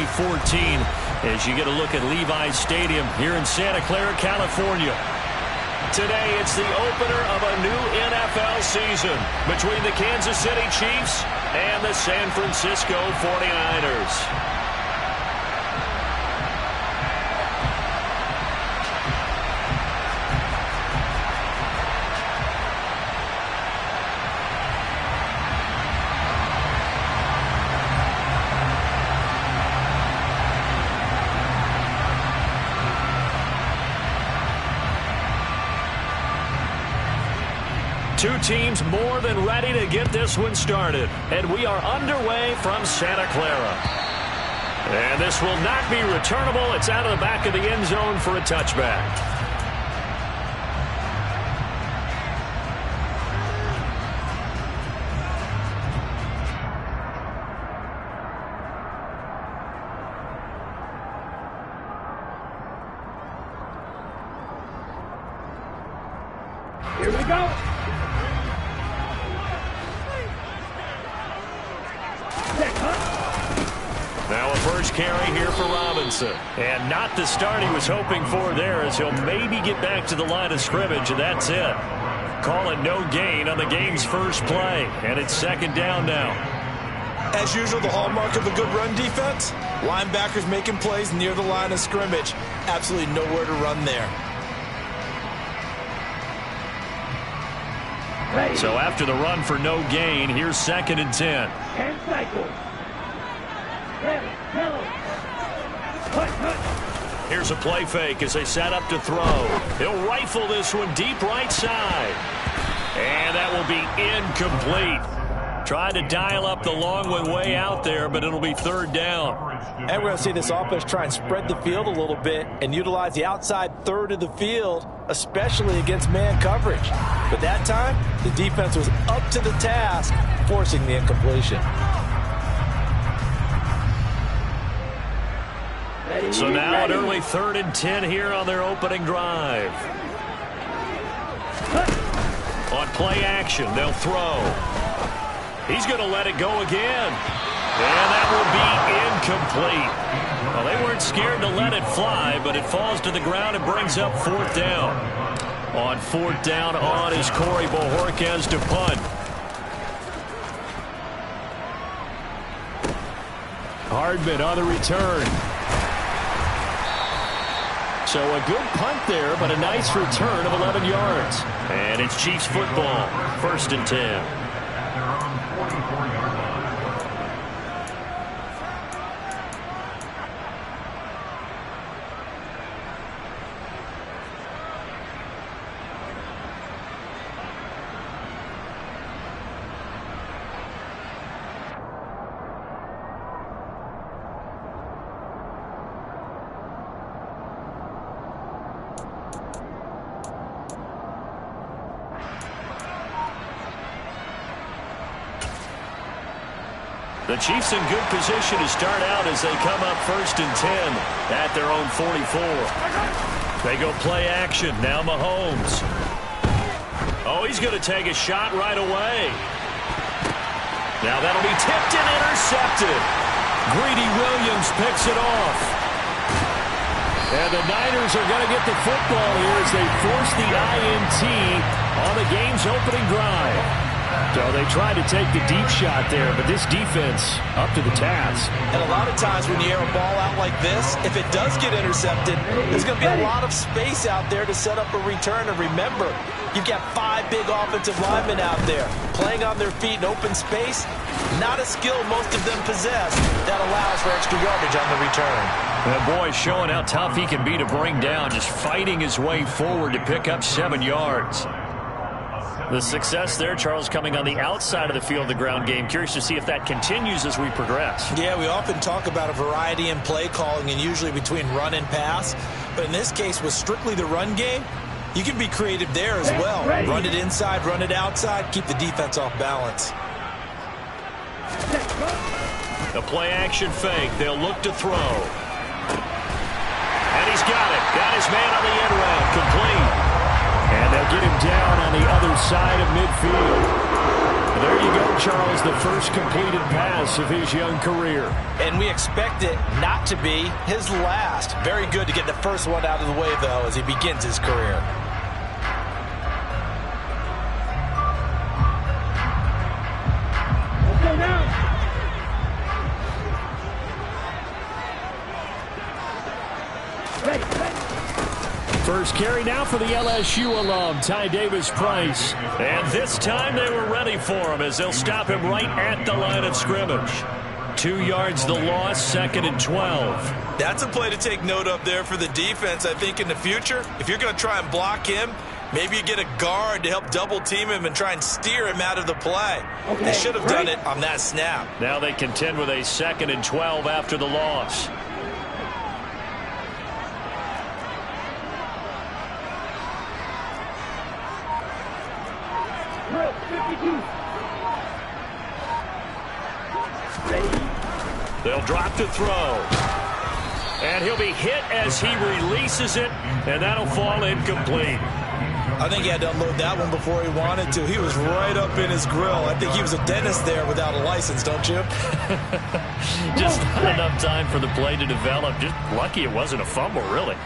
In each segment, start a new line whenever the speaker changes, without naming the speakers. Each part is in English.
2014 as you get a look at Levi's Stadium here in Santa Clara, California. Today, it's the opener of a new NFL season between the Kansas City Chiefs and the San Francisco 49ers. Two teams more than ready to get this one started. And we are underway from Santa Clara. And this will not be returnable. It's out of the back of the end zone for a touchback.
Here we go.
Now a first carry here for Robinson. And not the start he was hoping for there, as he'll maybe get back to the line of scrimmage, and that's it. Call it no gain on the game's first play, and it's second down now.
As usual, the hallmark of a good run defense, linebackers making plays near the line of scrimmage. Absolutely nowhere to run there.
So after the run for no gain, here's second and 10.
10 cycles.
Here's a play fake as they set up to throw. He'll rifle this one deep right side. And that will be incomplete. Tried to dial up the long one way out there, but it'll be third down.
And we're going to see this offense try and spread the field a little bit and utilize the outside third of the field, especially against man coverage. But that time, the defense was up to the task, forcing the incompletion.
So now an early third and 10 here on their opening drive. On play action, they'll throw. He's going to let it go again. And that will be incomplete. Well, they weren't scared to let it fly, but it falls to the ground and brings up fourth down. On fourth down on is Corey Bojorquez to punt. Hardman on the return. So a good punt there, but a nice return of 11 yards. And it's Chiefs football, first and 10. The Chiefs in good position to start out as they come up first and 10 at their own 44. They go play action. Now Mahomes. Oh, he's going to take a shot right away. Now that'll be tipped and intercepted. Greedy Williams picks it off. And the Niners are going to get the football here as they force the INT on the game's opening drive. So they tried to take the deep shot there, but this defense up to the task.
And a lot of times when you air a ball out like this, if it does get intercepted, there's going to be a lot of space out there to set up a return. And remember, you've got 5 big offensive linemen out there playing on their feet in open space. Not a skill most of them possess that allows for extra yardage on the return.
That boy showing how tough he can be to bring down, just fighting his way forward to pick up 7 yards. The success there, Charles, coming on the outside of the field, the ground game. Curious to see if that continues as we progress.
Yeah, we often talk about a variety in play calling and usually between run and pass. But in this case, with strictly the run game, you can be creative there as well. Run it inside, run it outside, keep the defense off balance.
The play action fake. They'll look to throw. And he's got it. Got his man on the end route. Complete. And they'll get him down on the other side of midfield. And there you go, Charles, the first completed pass of his young career.
And we expect it not to be his last. Very good to get the first one out of the way, though, as he begins his career.
Let's go now. Ready, ready.
First carry now for the LSU alum, Ty Davis-Price. And this time they were ready for him as they'll stop him right at the line of scrimmage. 2 yards the loss, 2nd and 12.
That's a play to take note of there for the defense. I think in the future, if you're going to try and block him, maybe you get a guard to help double team him and try and steer him out of the play.
Okay,
they should have done it on that snap.
Now they contend with a 2nd and 12 after the loss.
Drill, 52. Ready.
They'll drop to throw. And he'll be hit as he releases it, and that'll fall incomplete.
I think he had to unload that one before he wanted to. He was right up in his grill. I think he was a dentist there without a license, don't you?
Just not enough time for the play to develop. Just lucky it wasn't a fumble, really.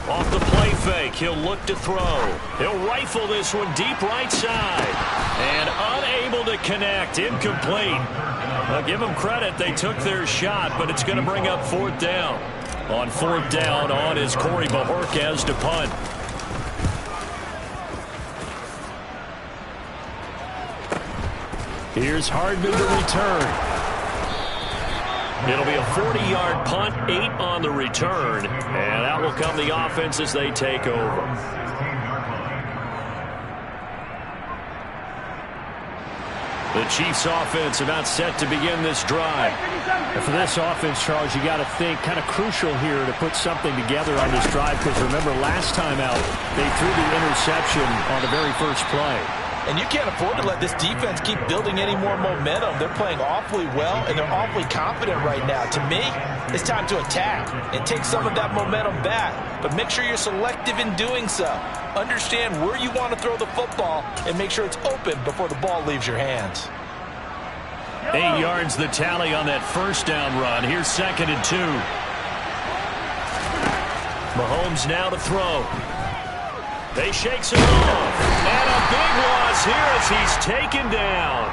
Off the play fake, he'll look to throw. He'll rifle this one deep right side. And unable to connect, incomplete. I'll give them credit, they took their shot, but it's going to bring up 4th down. On 4th down, on is Corey Bojorquez to punt. Here's Hardman to return. It'll be a 40-yard punt, 8 on the return, and out will come the offense as they take over. The Chiefs offense about set to begin this drive. And for this offense, Charles, you got to think kind of crucial here to put something together on this drive, because remember last time out they threw the interception on the very first play.
And you can't afford to let this defense keep building any more momentum. They're playing awfully well, and they're awfully confident right now. To me, it's time to attack and take some of that momentum back. But make sure you're selective in doing so. Understand where you want to throw the football and make sure it's open before the ball leaves your hands.
8 yards the tally on that first down run. Here's 2nd and 2. Mahomes now to throw. They shakes it off. And a big loss here as he's taken down.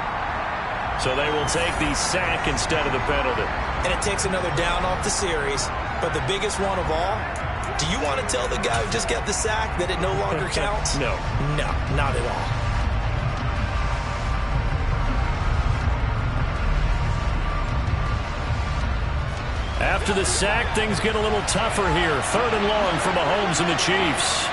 So they will take the sack instead of the penalty.
And it takes another down off the series. But the biggest one of all, do you want to tell the guy who just got the sack that it no longer counts?
No.
No, not at all.
After the sack, things get a little tougher here. 3rd and long for Mahomes and the Chiefs.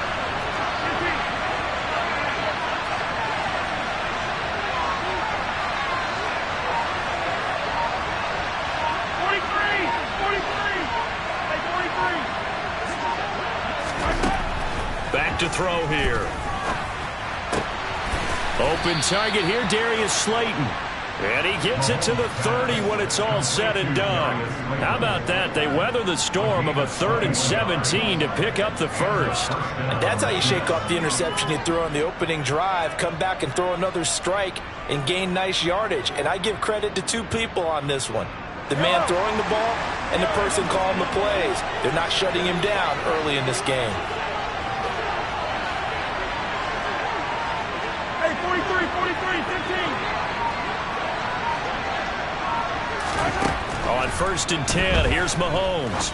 Back to throw here. Open target here, Darius Slayton. And he gets it to the 30 when it's all said and done. How about that? They weather the storm of a 3rd and 17 to pick up the first.
And that's how you shake off the interception you threw on the opening drive, come back and throw another strike and gain nice yardage. And I give credit to 2 people on this one. The man throwing the ball and the person calling the plays. They're not shutting him down early in this game.
Hey, 43, 15.
On 1st and 10, here's Mahomes.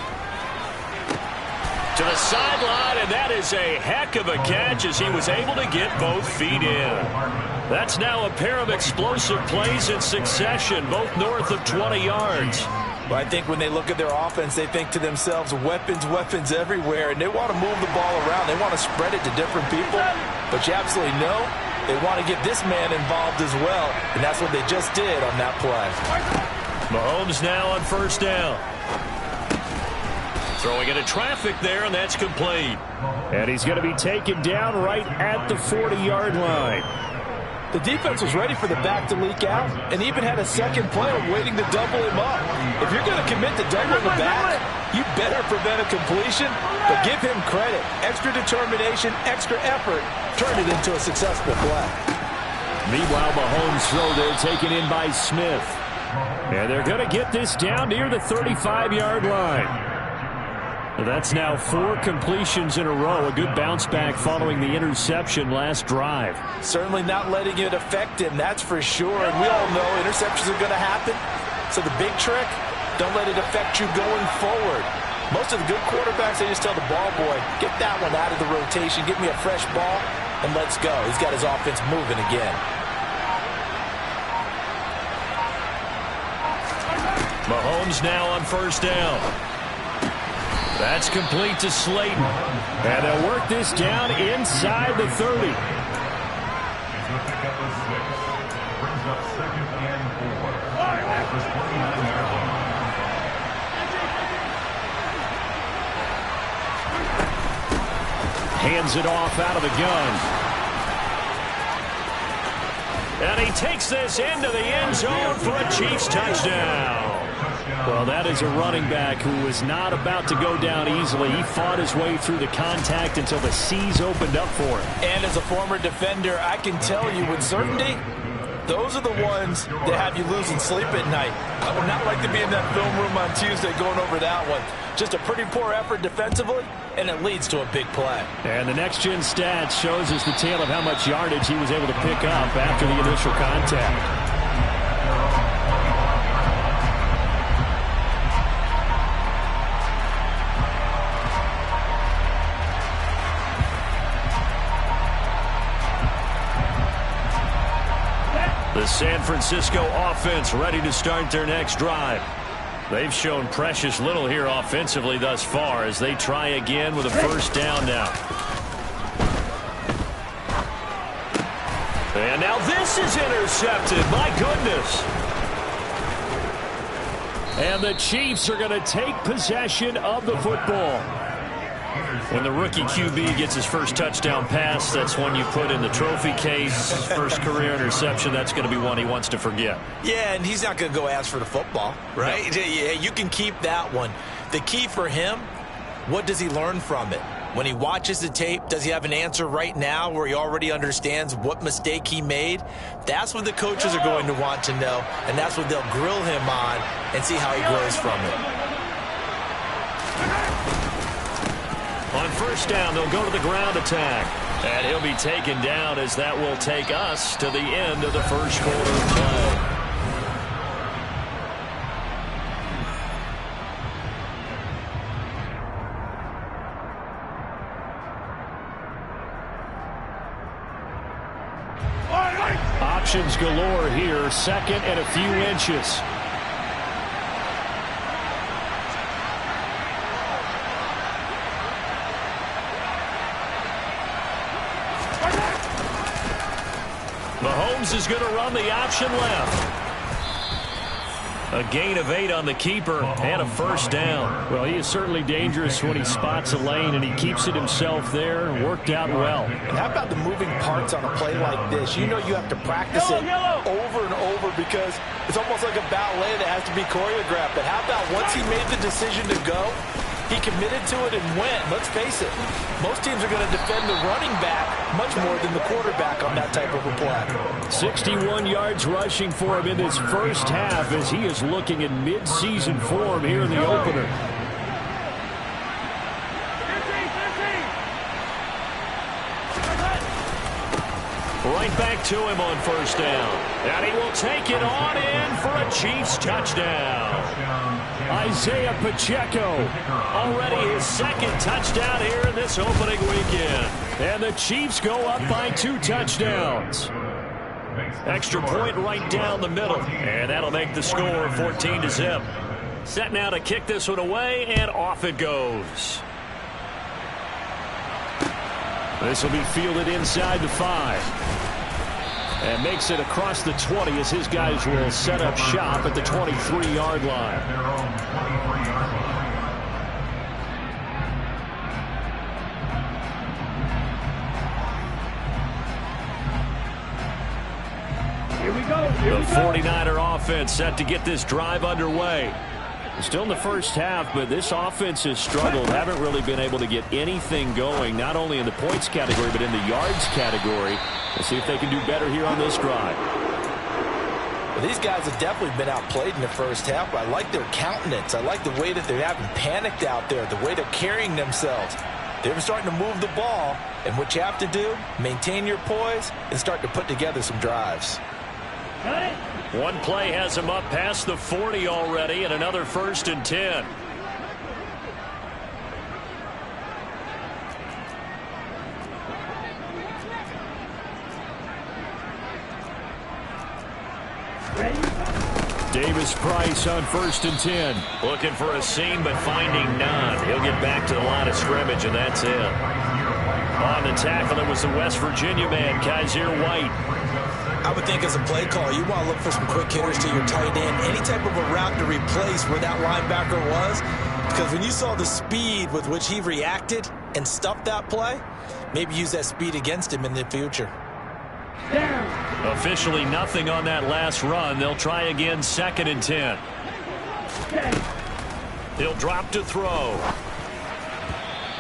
To the sideline, and that is a heck of a catch as he was able to get both feet in. That's now a pair of explosive plays in succession, both north of 20 yards.
Well, I think when they look at their offense, they think to themselves, weapons everywhere, and they want to move the ball around. They want to spread it to different people, but you absolutely know they want to get this man involved as well, and that's what they just did on that play.
Mahomes now on 1st down. Throwing into traffic there, and that's complete. And he's going to be taken down right at the 40-yard line.
The defense was ready for the back to leak out and even had a second player waiting to double him up. If you're going to commit to doubling the back, You better prevent a completion, but give him credit. Extra determination, extra effort, turned it into a successful play.
Meanwhile, Mahomes' throw there taken in by Smith. And they're going to get this down near the 35-yard line. That's now 4 completions in a row. A good bounce back following the interception last drive.
Certainly not letting it affect him, that's for sure. And we all know interceptions are going to happen. So the big trick, don't let it affect you going forward. Most of the good quarterbacks, they just tell the ball boy, get that one out of the rotation, give me a fresh ball, and let's go. He's got his offense moving again.
Mahomes now on first down. That's complete to Slayton. And they'll work this down inside the 30.
Brings up 2nd and 4 at the 29-yard line.
Hands it off out of the gun. And he takes this into the end zone for a Chiefs touchdown. Well, that is a running back who was not about to go down easily. He fought his way through the contact until the seas opened up for him.
And as a former defender, I can tell you with certainty, those are the ones that have you losing sleep at night. I would not like to be in that film room on Tuesday going over that one. Just a pretty poor effort defensively, and it leads to a big play.
And the next-gen stats shows us the tale of how much yardage he was able to pick up after the initial contact. The San Francisco offense ready to start their next drive. They've shown precious little here offensively thus far as they try again with a first down now. And now this is intercepted. My goodness. And the Chiefs are going to take possession of the football. When the rookie QB gets his first touchdown pass, that's one you put in the trophy case. First career interception, that's going to be one he wants to forget.
Yeah, and he's not going to go ask for the football, right? No. Yeah, you can keep that one. The key for him, what does he learn from it? When he watches the tape, does he have an answer right now where he already understands what mistake he made? That's what the coaches are going to want to know, and that's what they'll grill him on and see how he grows from it.
On first down, they'll go to the ground attack. And he'll be taken down as that will take us to the end of the first quarter of play. Options galore here. 2nd and a few inches. Mahomes is going to run the option left. A gain of 8 on the keeper and a first down. Well, he is certainly dangerous when he spots a lane, and he keeps it himself there. Worked out well.
And how about the moving parts on a play like this? You know you have to practice it over and over because it's almost like a ballet that has to be choreographed. But how about once he made the decision to go, he committed to it and went. Let's face it, most teams are going to defend the running back much more than the quarterback on that type of a play.
61 yards rushing for him in this first half as he is looking in mid-season form here in the opener. Right back to him on first down. And he will take it on in for a Chiefs touchdown. Isaiah Pacheco, already his 2nd touchdown here in this opening weekend. And the Chiefs go up by 2 touchdowns. Extra point right down the middle. And that'll make the score 14-0. Set now to kick this one away, and off it goes. This will be fielded inside the 5. And makes it across the 20 as his guys will set up shop at the 23-yard line.
Here we go.
The 49er offense set to get this drive underway. Still in the first half, but this offense has struggled. Haven't really been able to get anything going, not only in the points category, but in the yards category. We'll see if they can do better here on this drive.
Well, these guys have definitely been outplayed in the first half, but I like their countenance. I like the way that they haven't panicked out there, the way they're carrying themselves. They're starting to move the ball, and what you have to do, maintain your poise and start to put together some drives.
One play has him up past the 40 already, and another 1st and 10. Davis-Price on 1st and 10. Looking for a seam, but finding none. He'll get back to the line of scrimmage, and that's it. On the tackle, it was the West Virginia man, Kyzir White.
I would think as a play caller, you want to look for some quick hitters to your tight end. Any type of a route to replace where that linebacker was. Because when you saw the speed with which he reacted and stuffed that play, maybe use that speed against him in the future.
Officially nothing on that last run. They'll try again, 2nd and 10. He'll drop to throw.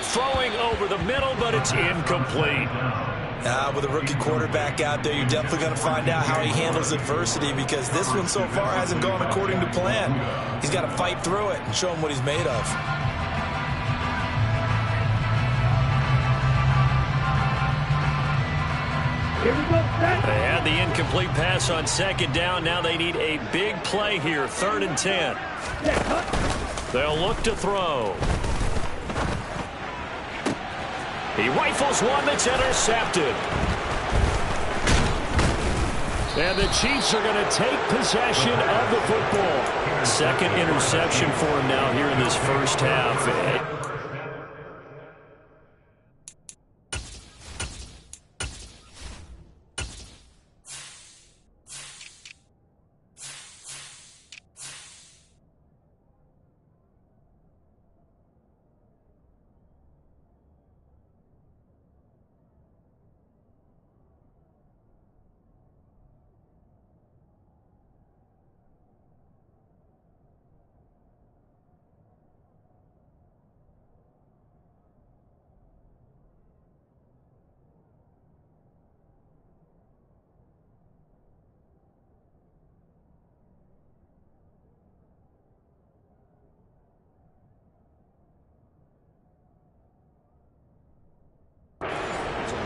Throwing over the middle, but it's incomplete.
With a rookie quarterback out there, you're definitely going to find out how he handles adversity, because this one so far hasn't gone according to plan. He's got to fight through it and show him what he's made of.
Here we go, set.
They had the incomplete pass on 2nd down. Now they need a big play here, 3rd and 10. They'll look to throw. He rifles one that's intercepted. And the Chiefs are going to take possession of the football. 2nd interception for him now here in this first half.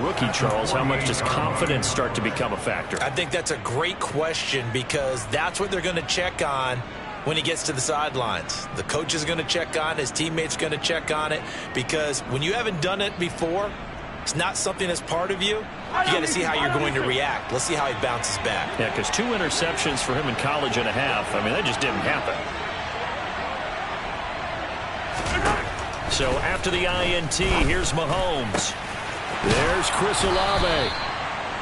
Rookie, Charles, how much does confidence start to become a factor?
I think that's a great question, because that's what they're going to check on when he gets to the sidelines. The coach is going to check on it. His teammates are going to check on it, because when you haven't done it before, it's not something that's part of you. You got to see how you're going to react. Let's see how he bounces back.
Yeah, because 2 interceptions for him in college and a half. I mean, that just didn't happen. So after the INT, here's Mahomes. There's Chris Olave.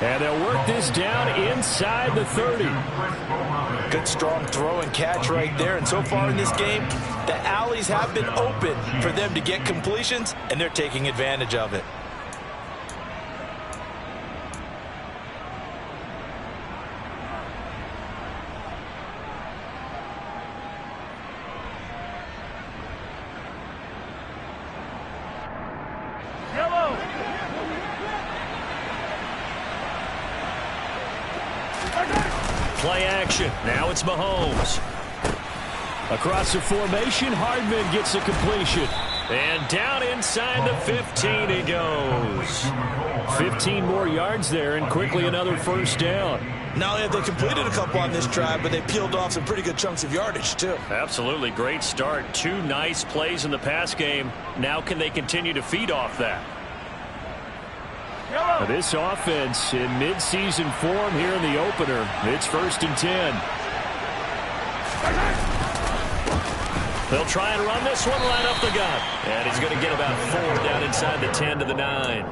And they'll work this down inside the 30.
Good strong throw and catch right there. And so far in this game, the alleys have been open for them to get completions, and they're taking advantage of it.
Play action. Now it's Mahomes. Across the formation, Hardman gets a completion. And down inside the 15 he goes. 15 more yards there, and quickly another 1st down.
Not only have they completed a couple on this drive, but they peeled off some pretty good chunks of yardage, too.
Absolutely. Great start. 2 nice plays in the pass game. Now can they continue to feed off that? This offense in midseason form here in the opener. It's 1st and 10. They'll try and run this one right up the gut. And he's going to get about 4 down inside the 10 to the 9.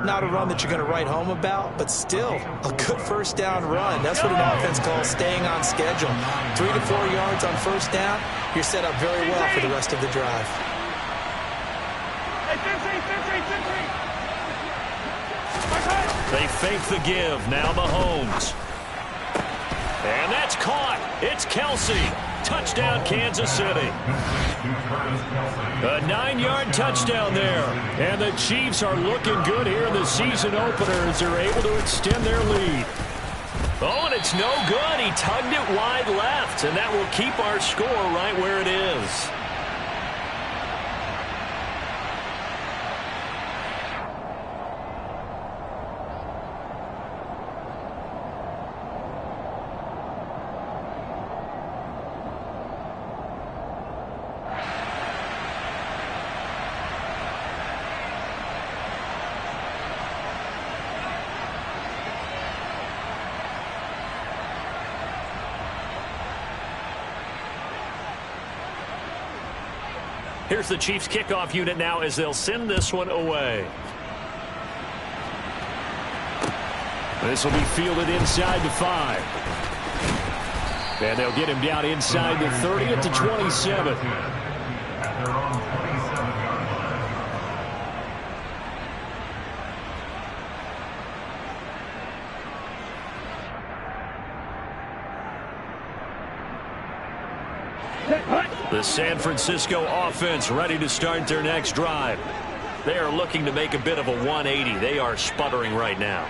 Not a run that you're going to write home about, but still a good 1st down run. That's what an offense calls staying on schedule. 3 to 4 yards on 1st down, you're set up very well for the rest of the drive.
They fake the give. Now Mahomes. And that's caught. It's Kelsey. Touchdown, Kansas City. A 9-yard touchdown there. And the Chiefs are looking good here in the season opener as they're able to extend their lead. Oh, and it's no good. He tugged it wide left, and that will keep our score right where it is. Here's the Chiefs kickoff unit now as they'll send this one away. This will be fielded inside the 5. And they'll get him down inside the 30 at the 27.
At their own 27-yard line.
The San Francisco offense ready to start their next drive. They are looking to make a bit of a 180. They are sputtering right now.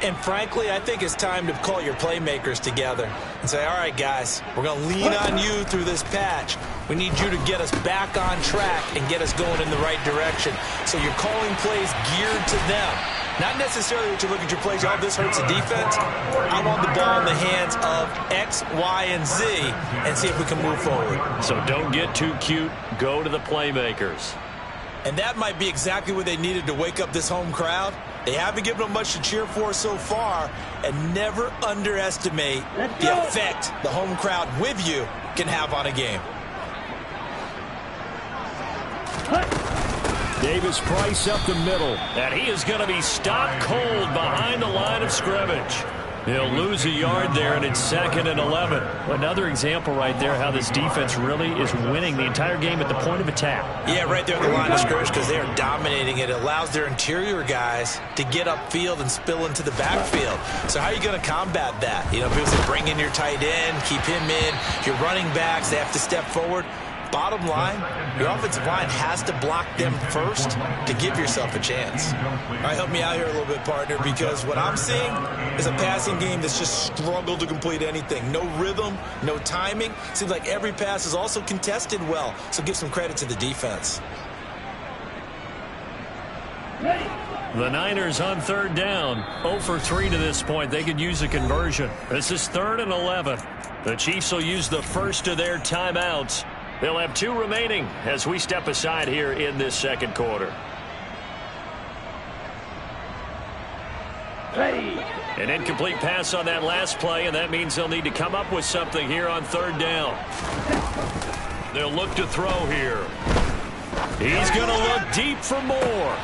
And frankly, I think it's time to call your playmakers together and say, all right, guys, we're going to lean on you through this patch. We need you to get us back on track and get us going in the right direction. So you're calling plays geared to them. Not necessarily that you look at your plays, oh, this hurts the defense. I want the ball in the hands of X, Y, and Z and see if we can move forward.
So don't get too cute. Go to the playmakers.
And that might be exactly what they needed to wake up this home crowd. They haven't given them much to cheer for so far, and never underestimate the effect the home crowd with you can have on a game.
Davis Price up the middle, and he is going to be stopped cold behind the line of scrimmage. He'll lose a yard there, and it's 2nd and 11. Another example right there how this defense really is winning the entire game at the point of attack.
Yeah, right there at the line of scrimmage because they are dominating it. It allows their interior guys to get upfield and spill into the backfield. So how are you going to combat that? You know, people say bring in your tight end, keep him in. Your running backs, they have to step forward. Bottom line, your offensive line has to block them first to give yourself a chance. All right, help me out here a little bit, partner, because what I'm seeing is a passing game that's just struggled to complete anything. No rhythm, no timing. Seems like every pass is also contested well, so give some credit to the defense.
The Niners on 3rd down. 0 for 3 to this point. They could use a conversion. This is 3rd and 11. The Chiefs will use the first of their timeouts. They'll have 2 remaining as we step aside here in this second quarter. An incomplete pass on that last play, and that means they'll need to come up with something here on 3rd down. They'll look to throw here. He's going to look deep for more.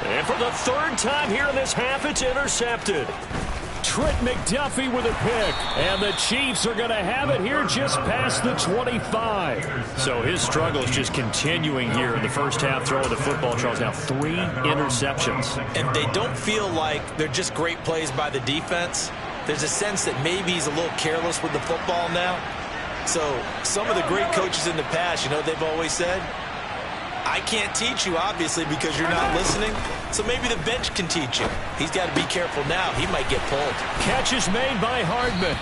And for the 3rd time here in this half, it's intercepted. Trent McDuffie with a pick, and the Chiefs are going to have it here just past the 25. So his struggle is just continuing here in the first half, throwing the football. Charles, now 3 interceptions.
And they don't feel like they're just great plays by the defense. There's a sense that maybe he's a little careless with the football now. So some of the great coaches in the past, you know, they've always said, I can't teach you, obviously, because you're not listening. So maybe the bench can teach you. He's got to be careful now. He might get pulled.
Catch is made by Hardman.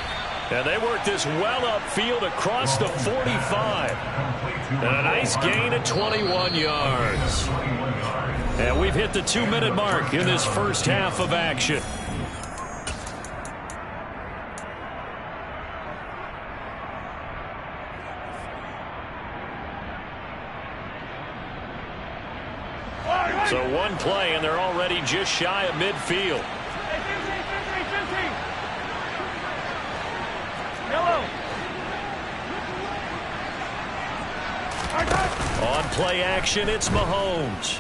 And they work this well upfield across the 45. And a nice gain of 21 yards. And we've hit the 2-minute mark in this first half of action. So one play, and they're already just shy of midfield. On play action, it's Mahomes.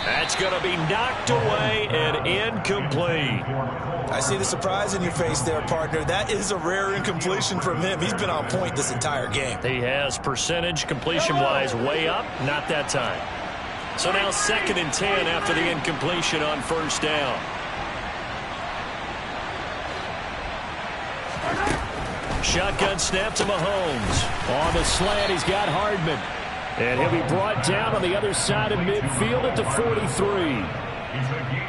That's going to be knocked away and incomplete.
I see the surprise in your face there, partner. That is a rare incompletion from him. He's been on point this entire game.
He has percentage completion-wise way up, not that time. So now 2nd and 10 after the incompletion on 1st down. Shotgun snap to Mahomes. On the slant, he's got Hardman. And he'll be brought down on the other side of midfield at the 43.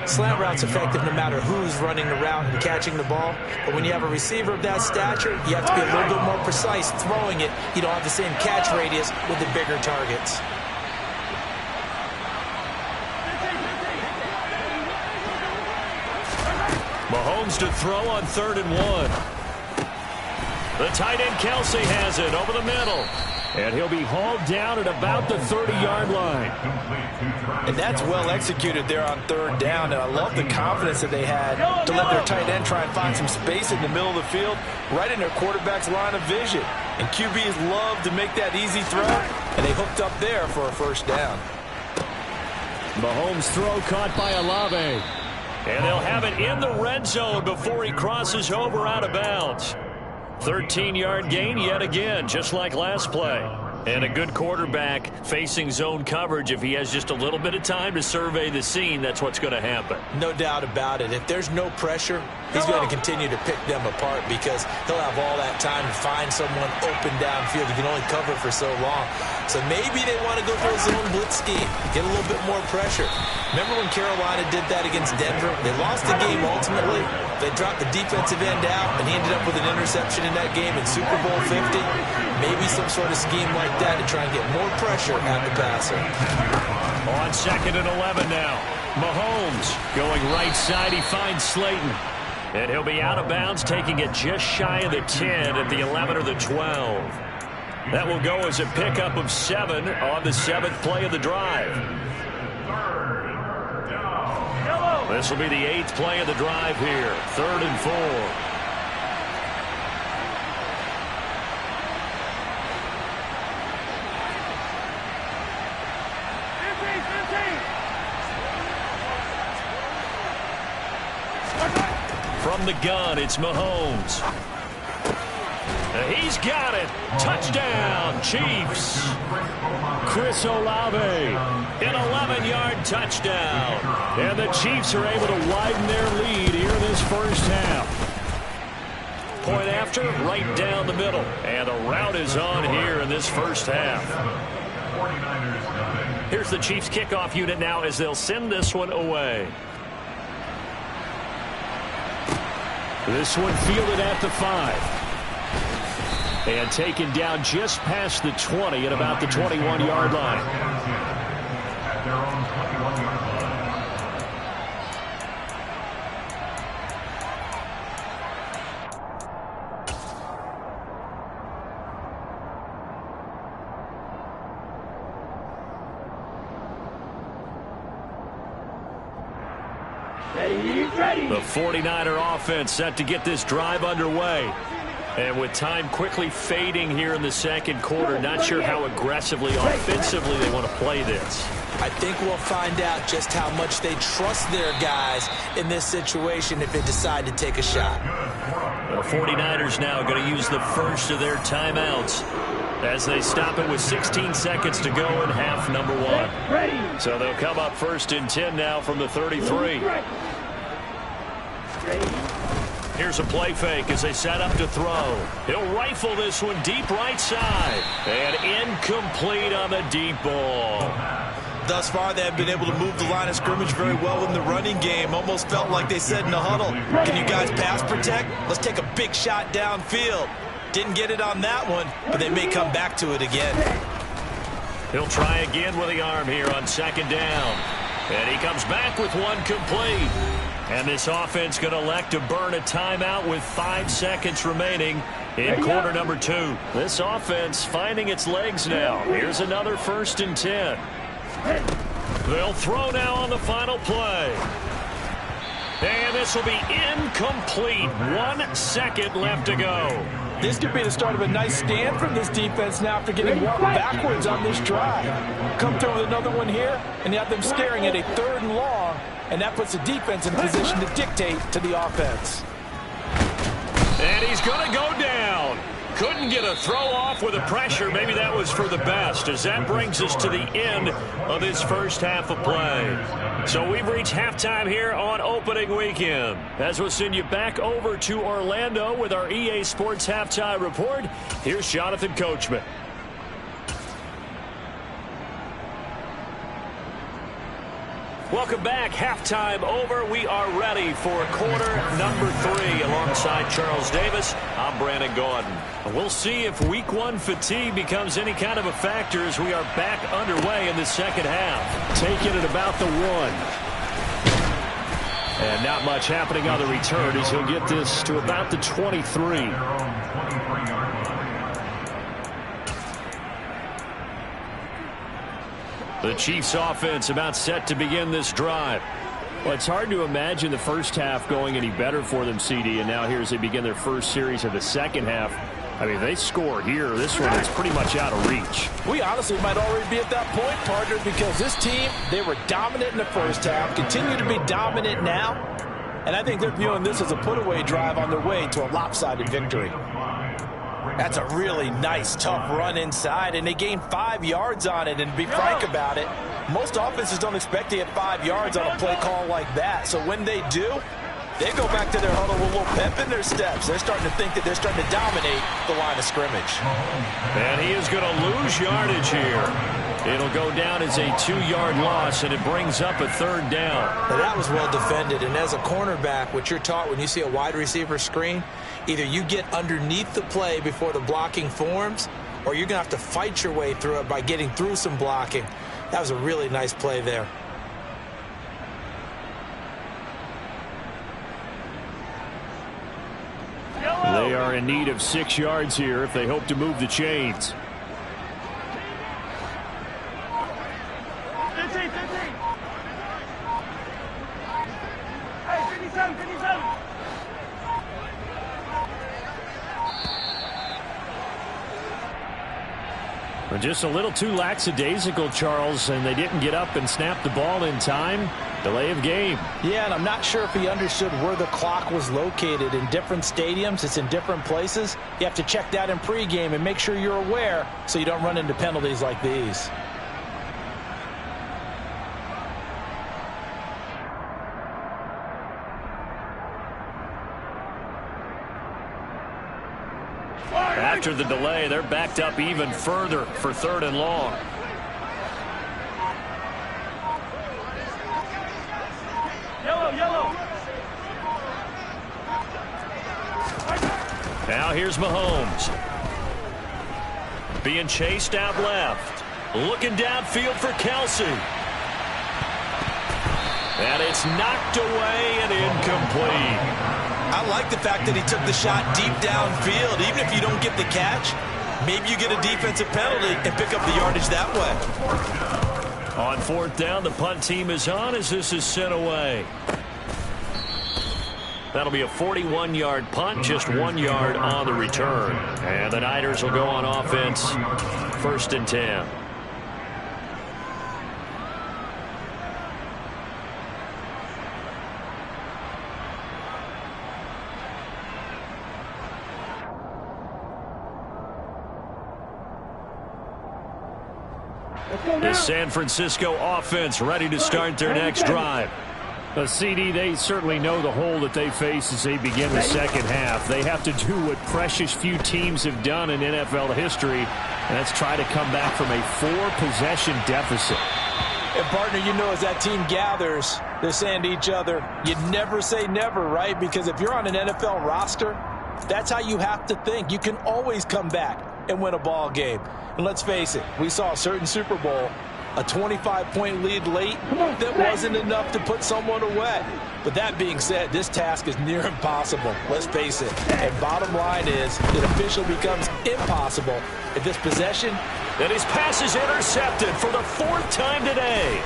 Slant route's effective no matter who's running the route and catching the ball. But when you have a receiver of that stature, you have to be a little bit more precise throwing it. You don't have the same catch radius with the bigger targets.
Mahomes to throw on 3rd and 1. The tight end Kelsey has it over the middle. And he'll be hauled down at about the 30-yard line.
And that's well executed there on 3rd down. And I love the confidence that they had to let their tight end try and find some space in the middle of the field, right in their quarterback's line of vision. And QBs love to make that easy throw, and they hooked up there for a 1st down.
Mahomes' throw caught by Olave. And they'll have it in the red zone before he crosses over out of bounds. 13-yard gain yet again, just like last play. And a good quarterback facing zone coverage. If he has just a little bit of time to survey the scene, that's what's going to happen.
No doubt about it. If there's no pressure, he's going to continue to pick them apart because he'll have all that time to find someone open downfield. He can only cover for so long. So maybe they want to go for a zone blitz scheme, get a little bit more pressure. Remember when Carolina did that against Denver? They lost the game ultimately. They dropped the defensive end out, and he ended up with an interception in that game in Super Bowl 50. Maybe some sort of scheme like that to try and get more pressure at the passer.
On 2nd and 11 now. Mahomes going right side. He finds Slayton. And he'll be out of bounds, taking it just shy of the 10 at the 11 or the 12. That will go as a pickup of 7 on the 7th play of the drive. This will be the 8th play of the drive here. 3rd and 4. From the gun, it's Mahomes. He's got it. Touchdown, Chiefs. Chris Olave, an 11-yard touchdown. And the Chiefs are able to widen their lead here in this first half. Point after, right down the middle. And the route is on here in this first half. Here's the Chiefs kickoff unit now as they'll send this one away. This one fielded at the 5. And taken down just past the 20 at about the 21-yard line.
At their own 21-yard
The 49er offense set to get this drive underway. And with time quickly fading here in the second quarter, not sure how aggressively, offensively they want to play this.
I think we'll find out just how much they trust their guys in this situation if they decide to take a shot.
The 49ers now going to use the first of their timeouts as they stop it with 16 seconds to go in half number 1. So they'll come up 1st and 10 now from the 33. Here's a play fake as they set up to throw. He'll rifle this one deep right side. And incomplete on the deep ball.
Thus far, they have been able to move the line of scrimmage very well in the running game. Almost felt like they said in the huddle, can you guys pass protect? Let's take a big shot downfield. Didn't get it on that one, but they may come back to it again.
He'll try again with the arm here on 2nd down. And he comes back with one complete. And this offense going to elect to burn a timeout with 5 seconds remaining in quarter number 2. This offense finding its legs now. Here's another 1st and 10. They'll throw now on the final play. And this will be incomplete. 1 second left to go.
This could be the start of a nice stand from this defense now after getting walked backwards on this drive. Come through with another one here, and you have them staring at a 3rd and long, and that puts the defense in position to dictate to the offense.
And he's going to go down. Couldn't get a throw off with the pressure. Maybe that was for the best, as that brings us to the end of this first half of play. So we've reached halftime here on opening weekend. As we'll send you back over to Orlando with our EA Sports Halftime Report, here's Jonathan Coachman. Welcome back. Halftime over. We are ready for quarter number 3 alongside Charles Davis. I'm Brandon Gaudin. We'll see if week 1 fatigue becomes any kind of a factor as we are back underway in the second half. Taking it about the 1. And not much happening on the return as he'll get this to about the 23. The Chiefs offense about set to begin this drive. Well, it's hard to imagine the first half going any better for them, CD, and now here as they begin their first series of the second half. I mean, they score here. This one is pretty much out of reach.
We honestly might already be at that point, partner, because this team, they were dominant in the first half, continue to be dominant now, and I think they're viewing this as a put-away drive on their way to a lopsided victory. That's a really nice, tough run inside, and they gained 5 yards on it. And to be frank about it, most offenses don't expect to get 5 yards on a play call like that. So when they do, they go back to their huddle with a little pep in their steps. They're starting to think that they're starting to dominate the line of scrimmage.
And he is going to lose yardage here. It'll go down as a 2-yard loss, and it brings up a 3rd down.
Now that was well defended, and as a cornerback, what you're taught when you see a wide receiver screen, either you get underneath the play before the blocking forms, or you're going to have to fight your way through it by getting through some blocking. That was a really nice play there.
They are in need of 6 yards here if they hope to move the chains. Just a little too lackadaisical, Charles, and they didn't get up and snap the ball in time. Delay of game.
Yeah, and I'm not sure if he understood where the clock was located. In different stadiums, it's in different places. You have to check that in pregame and make sure you're aware so you don't run into penalties like these.
After the delay, they're backed up even further for 3rd and long.
Yellow.
Now here's Mahomes. Being chased out left. Looking downfield for Kelsey. And it's knocked away and incomplete.
I like the fact that he took the shot deep downfield. Even if you don't get the catch, maybe you get a defensive penalty and pick up the yardage that way.
On 4th down, the punt team is on as this is sent away. That'll be a 41-yard punt, just 1 yard on the return. And the Niners will go on offense, 1st and 10. The San Francisco offense ready to start their next drive. CD, they certainly know the hole that they face as they begin the second half. They have to do what precious few teams have done in NFL history, and that's try to come back from a 4-possession deficit.
And, partner, you know as that team gathers, they're saying to each other, you never say never, right? Because if you're on an NFL roster, that's how you have to think. You can always come back and win a ball game. And let's face it, we saw a certain Super Bowl, a 25-point lead late that wasn't enough to put someone away. But that being said, this task is near impossible. Let's face it. And bottom line is, it officially becomes impossible if this possession.
And his pass is intercepted for the 4th time today.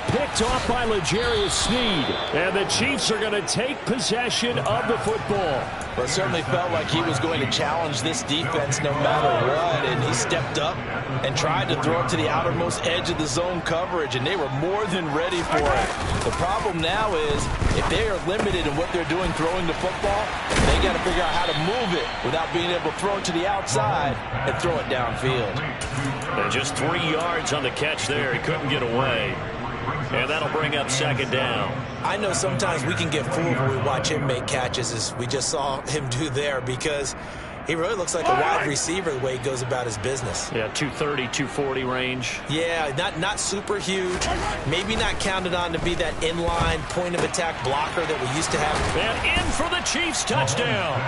Picked off by L'Jarius Sneed. And the Chiefs are going to take possession of the football.
Well, it certainly felt like he was going to challenge this defense no matter what, and he stepped up and tried to throw it to the outermost edge of the zone coverage, and they were more than ready for it. The problem now is if they are limited in what they're doing throwing the football, they you got to figure out how to move it without being able to throw it to the outside and throw it downfield.
And just 3 yards on the catch there. He couldn't get away. And that'll bring up second down.
I know sometimes we can get fooled when we watch him make catches, as we just saw him do there, because he really looks like a wide receiver the way he goes about his business.
Yeah, 230, 240 range.
Yeah, not super huge. Maybe not counted on to be that inline point-of-attack blocker that we used to have.
And in for the Chiefs touchdown.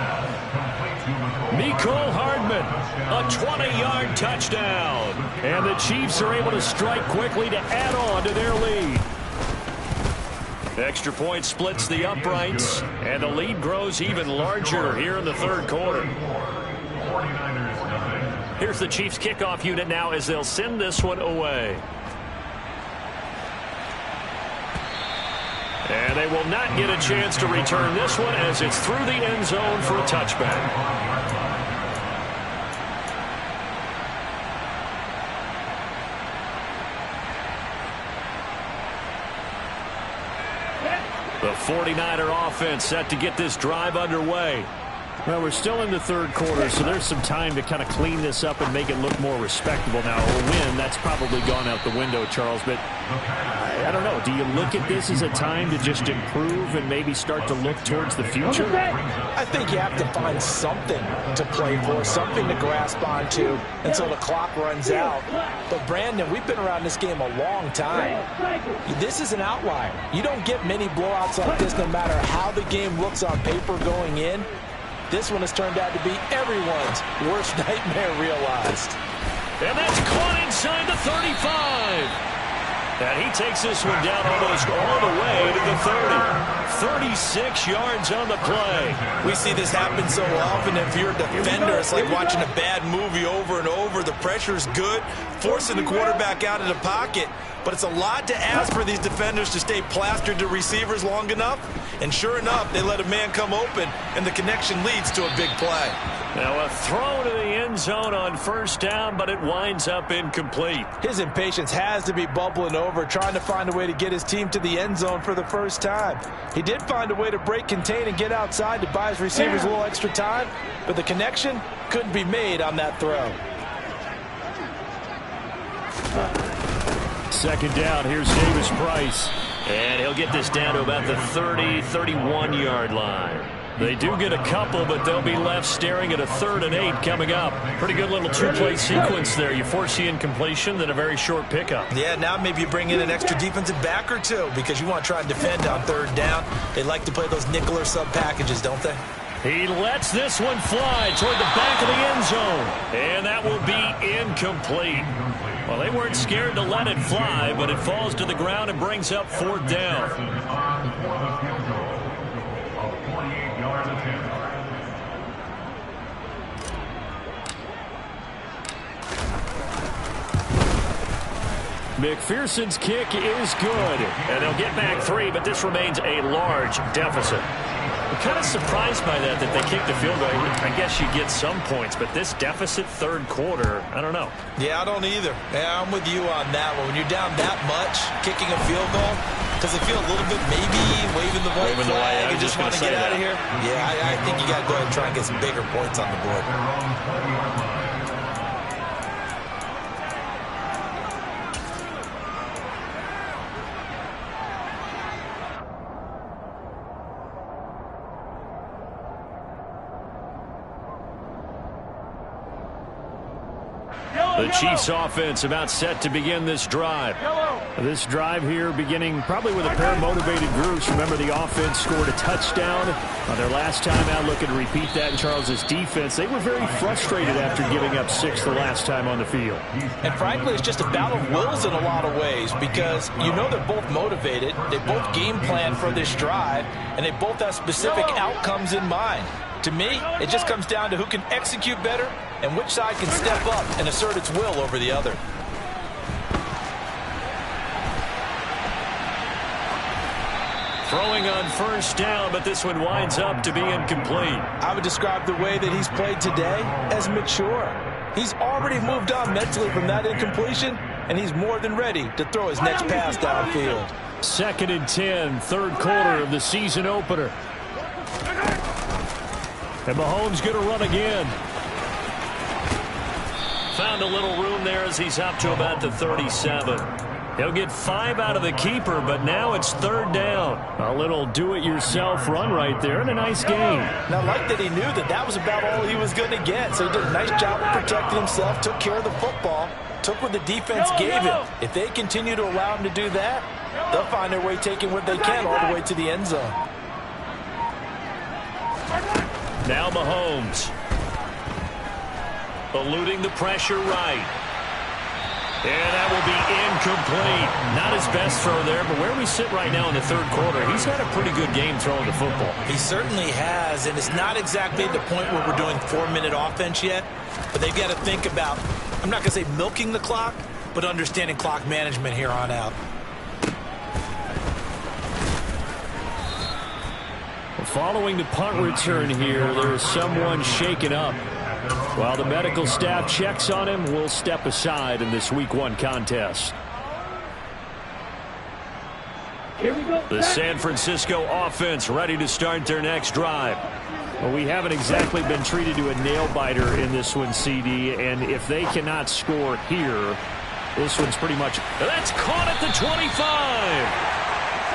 Mecole Hardman, a 20-yard touchdown. And the Chiefs are able to strike quickly to add on to their lead. Extra point splits the uprights, and the lead grows even larger here in the third quarter. Here's the Chiefs kickoff unit now as they'll send this one away. And they will not get a chance to return this one as it's through the end zone for a touchback. The 49er offense set to get this drive underway. Well, we're still in the third quarter, so there's some time to kind of clean this up and make it look more respectable. Now, a win, that's probably gone out the window, Charles, but I don't know. Do you look at this as a time to just improve and maybe start to look towards the future?
I think you have to find something to play for, something to grasp onto until the clock runs out. But, Brandon, we've been around this game a long time. This is an outlier. You don't get many blowouts like this no matter how the game looks on paper going in. This one has turned out to be everyone's worst nightmare realized.
And that's caught inside the 35. And he takes this one down almost all the way to the 30. 36 yards on the play.
We see this happen so often. If you're a defender, it's like watching a bad movie over and over. The pressure's good, forcing the quarterback out of the pocket. But it's a lot to ask for these defenders to stay plastered to receivers long enough. And sure enough, they let a man come open, and the connection leads to a big play.
Now a throw to the end zone on first down, but it winds up incomplete.
His impatience has to be bubbling over, trying to find a way to get his team to the end zone for the first time. He did find a way to break, contain, and get outside to buy his receivers a little extra time, but the connection couldn't be made on that throw.
Second down, here's Davis Price. And he'll get this down to about the 30, 31-yard line. They do get a couple, but they'll be left staring at a 3rd and 8 coming up. Pretty good little two-play sequence there. You force the incompletion, then a very short pickup.
Yeah, now maybe you bring in an extra defensive back or two because you want to try and defend on 3rd down. They like to play those nickel or sub packages, don't they?
He lets this one fly toward the back of the end zone. And that will be incomplete. Well, they weren't scared to let it fly, but it falls to the ground and brings up 4th down. McPherson's kick is good. And they'll get back 3, but this remains a large deficit. I'm kind of surprised by that they kicked the field goal. I guess you get some points, but this deficit third quarter, I don't know.
Yeah, I don't either. Yeah, I'm with you on that one. When you're down that much, kicking a field goal, does it feel a little bit maybe waving the white flag and just want to get out of here? Yeah, I think you got to go ahead and try and get some bigger points on the board.
The Chiefs offense about set to begin this drive. This drive here beginning probably with a pair of motivated groups. Remember, the offense scored a touchdown on their last time out. Looking to repeat that in Charles's defense. They were very frustrated after giving up 6 the last time on the field.
And frankly, it's just a battle of wills in a lot of ways because you know they're both motivated. They both game plan for this drive, and they both have specific outcomes in mind. To me, it just comes down to who can execute better and which side can step up and assert its will over the other.
Throwing on first down, but this one winds up to be incomplete.
I would describe the way that he's played today as mature. He's already moved on mentally from that incompletion, and he's more than ready to throw his next pass downfield.
2nd and 10, third quarter of the season opener. And Mahomes going to run again. Found a little room there as he's up to about the 37. He'll get 5 out of the keeper, but now it's 3rd down. A little do-it-yourself run right there and a nice gain.
Now, I like that he knew that that was about all he was going to get, so he did a nice job of protecting himself, took care of the football, took what the defense gave him. If they continue to allow him to do that, they'll find their way taking what they can all the way to the end zone.
Now Mahomes. Eluding the pressure right. And that will be incomplete. Not his best throw there, but where we sit right now in the 3rd quarter, he's had a pretty good game throwing the football.
He certainly has, and it's not exactly at the point where we're doing 4-minute offense yet, but they've got to think about, I'm not going to say milking the clock, but understanding clock management here on out.
Following the punt return here, there's someone shaken up. While the medical staff checks on him, we'll step aside in this Week 1 contest.
Here we go.
The San Francisco offense ready to start their next drive. Well, we haven't exactly been treated to a nail-biter in this one, CD, and if they cannot score here, this one's pretty much... That's caught at the 25!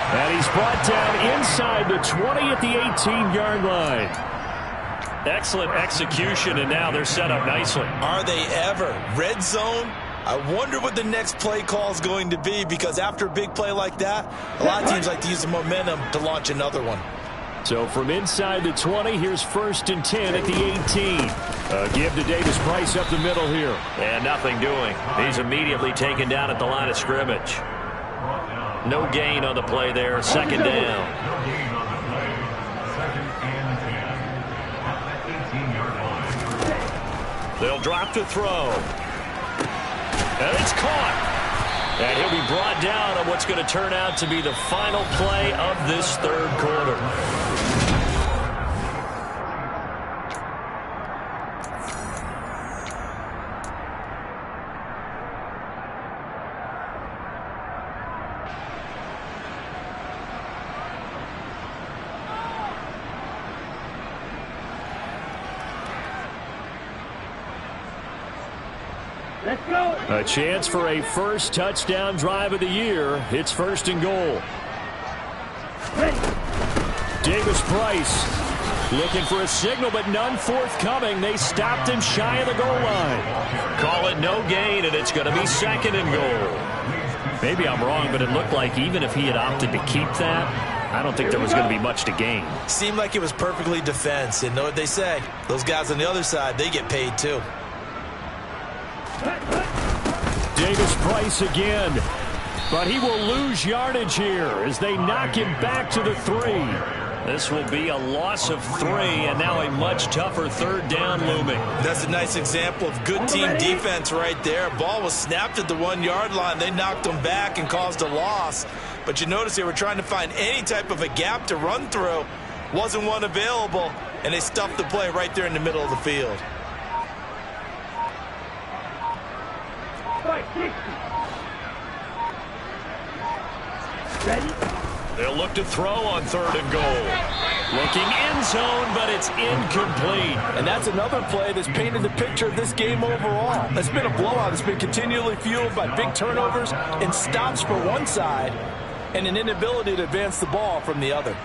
And he's brought down inside the 20 at the 18-yard line. Excellent execution, and now they're set up nicely.
Are they ever? Red zone? I wonder what the next play call is going to be, because after a big play like that, a lot of teams like to use the momentum to launch another one.
So from inside the 20, here's 1st and 10 at the 18. Give to Davis Price up the middle here. And nothing doing. He's immediately taken down at the line of scrimmage. No gain on the play there. 2nd down. They'll drop to throw. And it's caught. And he'll be brought down on what's going to turn out to be the final play of this 3rd quarter.
Let's go.
A chance for a first touchdown drive of the year. It's 1st and goal. Davis Price looking for a signal, but none forthcoming. They stopped him shy of the goal line. Call it no gain, and it's going to be 2nd and goal. Maybe I'm wrong, but it looked like even if he had opted to keep that, I don't think there was going to be much to gain.
Seemed like it was perfectly defense, and know what they say. Those guys on the other side, they get paid too.
Davis Price again, but he will lose yardage here as they knock him back to the 3. This will be a loss of 3, and now a much tougher 3rd down looming.
That's a nice example of good team defense right there. Ball was snapped at the 1-yard line. They knocked him back and caused a loss. But you notice they were trying to find any type of a gap to run through. Wasn't one available, and they stuffed the play right there in the middle of the field.
Ready?
They'll look to throw on 3rd and goal. Looking end zone, but it's incomplete.
And that's another play that's painted the picture of this game overall. It's been a blowout. It's been continually fueled by big turnovers and stops for one side and an inability to advance the ball from the other.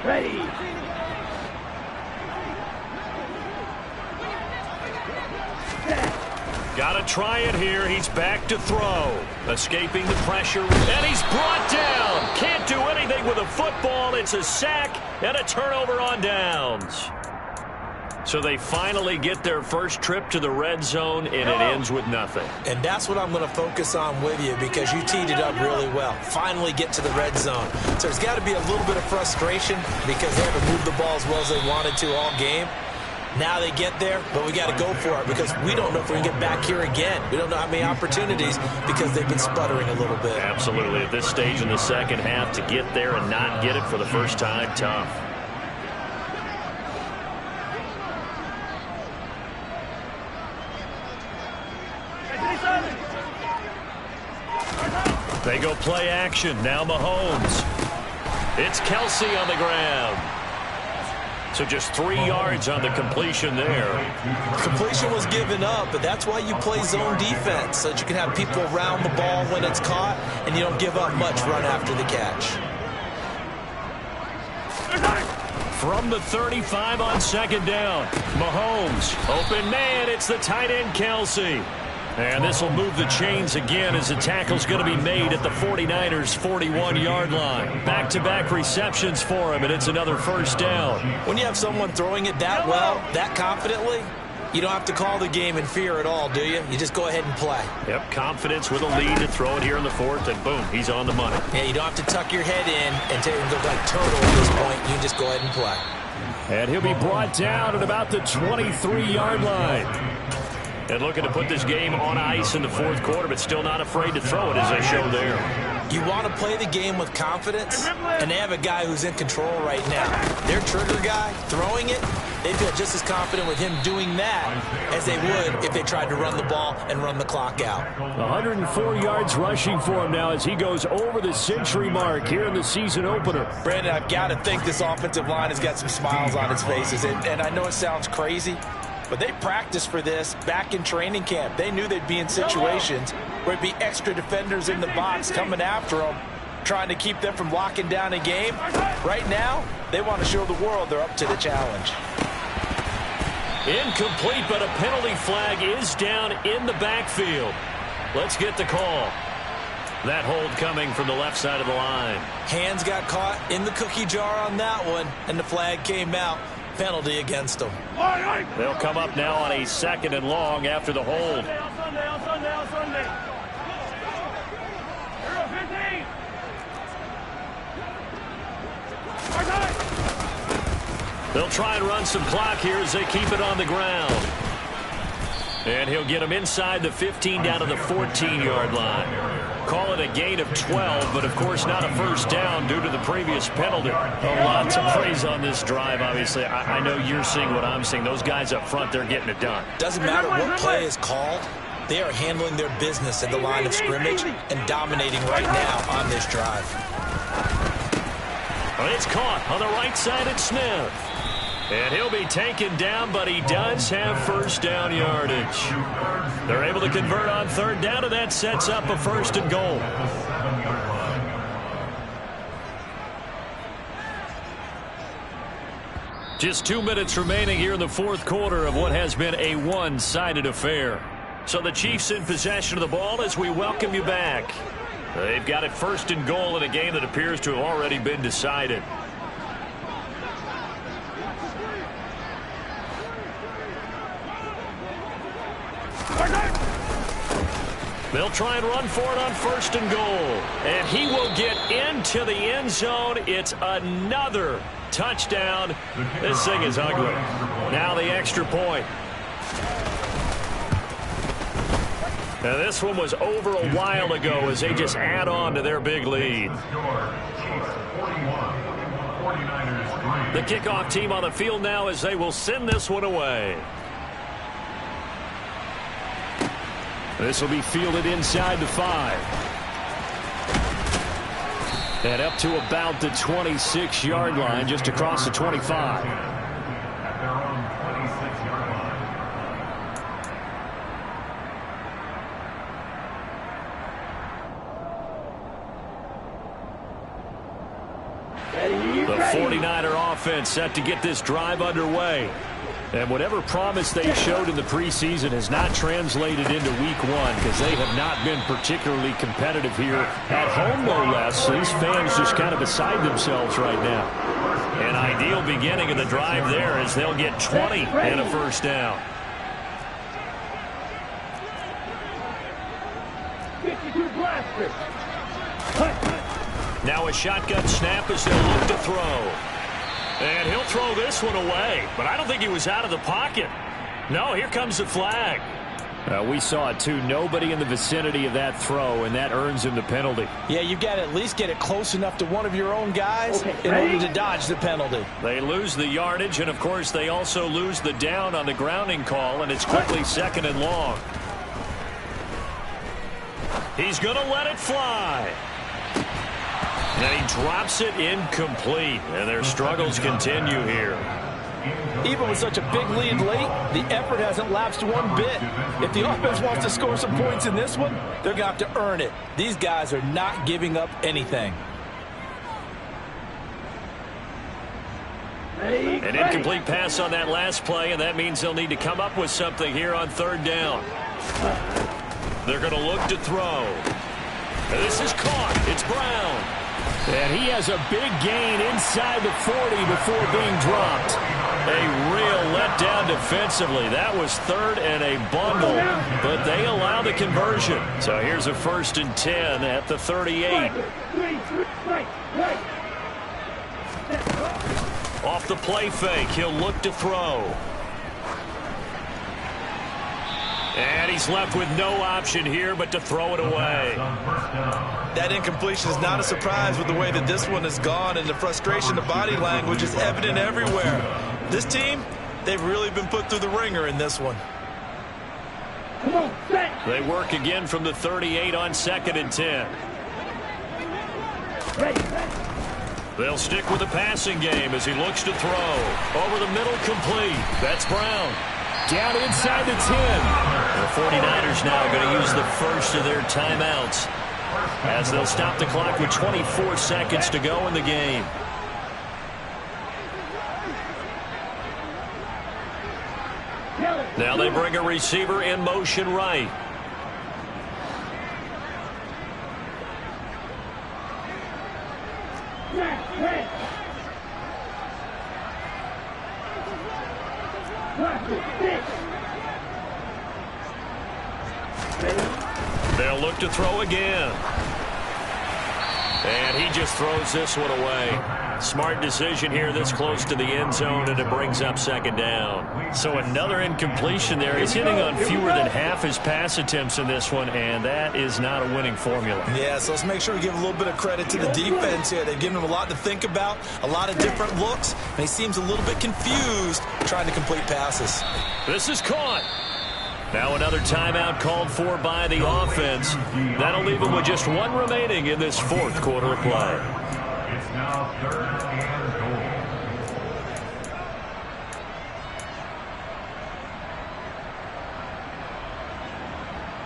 Ready.
Got to try it here. He's back to throw. Escaping the pressure, and he's brought down. Can't do anything with a football. It's a sack and a turnover on downs. So they finally get their first trip to the red zone, and it ends with nothing.
And that's what I'm going to focus on with you, because you teed it up really well. Finally get to the red zone. So there's got to be a little bit of frustration because they haven't moved the ball as well as they wanted to all game. Now they get there, but we got to go for it because we don't know if we can get back here again. We don't know how many opportunities because they've been sputtering a little bit.
Absolutely. At this stage in the second half, to get there and not get it for the first time, tough. They go play action. Now Mahomes. It's Kelsey on the ground. So just 3 yards on the completion there.
Completion was given up, but that's why you play zone defense, so that you can have people around the ball when it's caught, and you don't give up much run after the catch.
From the 35 on second down, Mahomes. Open man, it's the tight end Kelsey. And this will move the chains again as the tackle's going to be made at the 49ers' 41-yard line. Back-to-back receptions for him, and it's another first down.
When you have someone throwing it that well, that confidently, you don't have to call the game in fear at all, do you? You just go ahead and play.
Yep, confidence with a lead to throw it here in the fourth, and boom, he's on the money.
Yeah, you don't have to tuck your head in and take and look like turtle at this point. You can just go ahead and play.
And he'll be brought down at about the 23-yard line. And looking to put this game on ice in the fourth quarter, but still not afraid to throw it as they show there.
You want to play the game with confidence, and they have a guy who's in control right now. Their trigger guy, throwing it, they feel just as confident with him doing that as they would if they tried to run the ball and run the clock out.
104 yards rushing for him now as he goes over the century mark here in the season opener.
Brandon, I've got to think this offensive line has got some smiles on its faces, and I know it sounds crazy, but they practiced for this back in training camp. They knew they'd be in situations where it'd be extra defenders in the box coming after them, trying to keep them from locking down a game. Right now, they want to show the world they're up to the challenge.
Incomplete, but a penalty flag is down in the backfield. Let's get the call. That hold coming from the left side of the line.
Hands got caught in the cookie jar on that one, and the flag came out. Penalty against them.
They'll come up now on a 2nd and long after the hold. They'll try and run some clock here as they keep it on the ground. And he'll get him inside the 15 down to the 14-yard line. Call it a gain of 12, but of course not a first down due to the previous penalty. Lots of praise on this drive, obviously. I know you're seeing what I'm seeing. Those guys up front, they're getting it done.
Doesn't matter what play is called. They are handling their business at the line of scrimmage and dominating right now on this drive.
Well, it's caught on the right side at Smith. And he'll be taken down, but he does have first down yardage. They're able to convert on 3rd down, and that sets up a 1st and goal. Just 2 minutes remaining here in the fourth quarter of what has been a one-sided affair. So the Chiefs in possession of the ball as we welcome you back. They've got it 1st and goal in a game that appears to have already been decided. They'll try and run for it on 1st and goal. And he will get into the end zone. It's another touchdown. This thing is ugly. Now the extra point. Now this one was over a while ago as they just add on to their big lead. The kickoff team on the field now as they will send this one away. This will be fielded inside the 5. And up to about the 26-yard line, just across the 25.
At their own 26-yard line.
The 49er offense set to get this drive underway. And whatever promise they showed in the preseason has not translated into week 1 because they have not been particularly competitive here at home, no less. These fans just kind of beside themselves right now. An ideal beginning of the drive there as they'll get 20 and a first down.
52 blaster.
Now a shotgun snap as they'll look to throw. And he'll throw this one away, but I don't think he was out of the pocket. No, here comes the flag. We saw it too. Nobody in the vicinity of that throw, and that earns him the penalty.
Yeah, you've got to at least get it close enough to one of your own guys in order to dodge the penalty.
They lose the yardage, and of course they also lose the down on the grounding call, and it's quickly 2nd and long. He's going to let it fly. And he drops it incomplete. And their struggles continue here.
Even with such a big lead late, the effort hasn't lapsed one bit. If the offense wants to score some points in this one, they're going to have to earn it. These guys are not giving up anything.
An incomplete pass on that last play, and that means they'll need to come up with something here on third down. They're going to look to throw. And this is caught. It's Brown.
And he has a big gain inside the 40 before being dropped.
A real letdown defensively. That was third and a bundle, but they allow the conversion. So here's a 1st and 10 at the 38. Off the play fake, he'll look to throw. And he's left with no option here but to throw it away.
That incompletion is not a surprise with the way that this one has gone, and the frustration, the body language is evident everywhere. This team, they've really been put through the ringer in this one.
They work again from the 38 on 2nd and 10. They'll stick with the passing game as he looks to throw. Over the middle, complete. That's Brown.
Down inside the 10.
The 49ers now going to use the first of their timeouts as they'll stop the clock with 24 seconds to go in the game. Now they bring a receiver in motion right. They'll look to throw again. And he just throws this one away. Smart decision here this close to the end zone, and it brings up 2nd down. So another incompletion there. He's hitting on fewer than half his pass attempts in this one, and that is not a winning formula.
Yeah, so let's make sure we give a little bit of credit to the defense here. They've given him a lot to think about, a lot of different looks, and he seems a little bit confused trying to complete passes.
This is caught. Now another timeout called for by the offense. That'll leave them with just one remaining in this 4th quarter of play.
It's now 3rd and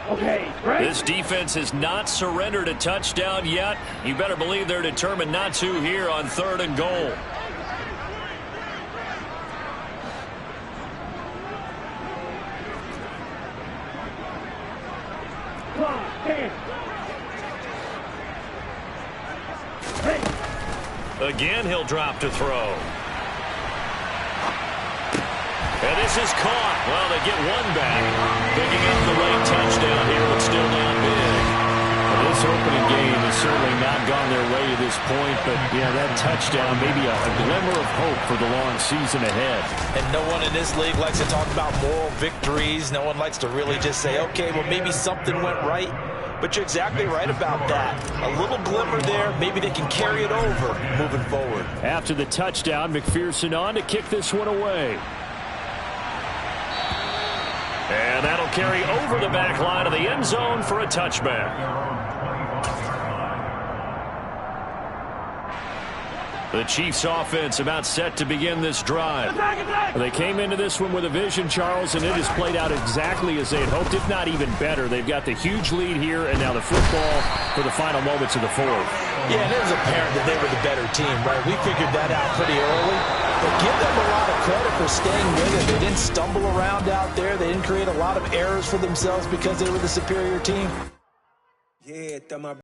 goal.
Okay, right.
This defense has not surrendered a touchdown yet. You better believe they're determined not to here on 3rd and goal. Again, he'll drop to throw. And this is caught. Well, they get one back. Picking up the late touchdown here, but still down big.
Well, this opening game has certainly not gone their way to this point, but, yeah, that touchdown may be a glimmer of hope for the long season ahead.
And no one in this league likes to talk about moral victories. No one likes to really just say, okay, well, maybe something went right. But you're exactly right about that. A little glimmer there. Maybe they can carry it over moving forward.
After the touchdown, McPherson on to kick this one away.
And that'll carry over the back line of the end zone for a touchback. The Chiefs offense about set to begin this drive.
They came into this one with a vision, Charles, and it has played out exactly as they had hoped, if not even better. They've got the huge lead here, and now the football for the final moments of the 4th.
Yeah, and it was apparent that they were the better team, right? We figured that out pretty early. But give them a lot of credit for staying with it. They didn't stumble around out there. They didn't create a lot of errors for themselves because they were the superior team.